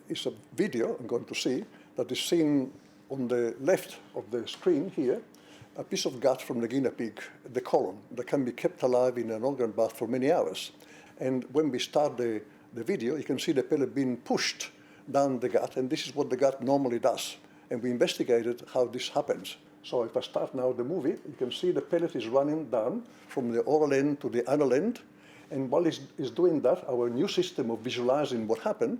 is a video I'm going to see that is seen on the left of the screen here, a piece of gut from the guinea pig, the colon, that can be kept alive in an organ bath for many hours. And when we start the video, you can see the pellet being pushed down the gut, and this is what the gut normally does. And we investigated how this happens. So if I start now the movie, you can see the pellet is running down from the oral end to the anal end. And while it's doing that, our new system of visualizing what happened,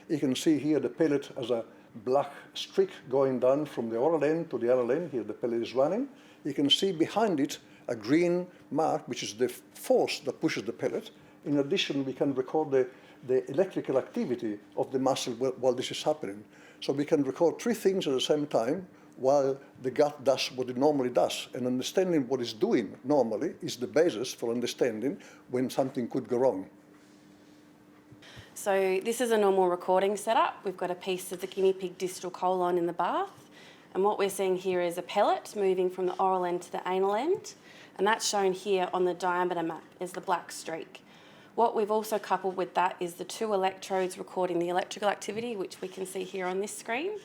you can see here the pellet as a black streak going down from the oral end to the anal end. Here the pellet is running. You can see behind it a green mark, which is the force that pushes the pellet. In addition, we can record the electrical activity of the muscle while this is happening. So we can record three things at the same time while the gut does what it normally does. And understanding what it's doing normally is the basis for understanding when something could go wrong. So this is a normal recording setup. We've got a piece of the guinea pig distal colon in the bath. And what we're seeing here is a pellet moving from the oral end to the anal end. And that's shown here on the diameter map as the black streak. What we've also coupled with that is the two electrodes recording the electrical activity, which we can see here on this screen.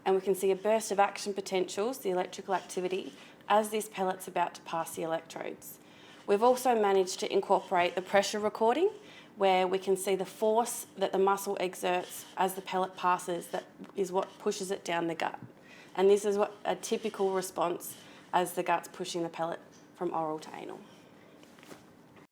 And we can see a burst of action potentials, the electrical activity, as this pellet's about to pass the electrodes. We've also managed to incorporate the pressure recording, where we can see the force that the muscle exerts as the pellet passes, that is what pushes it down the gut. And this is what a typical response as the gut's pushing the pellet from oral to anal.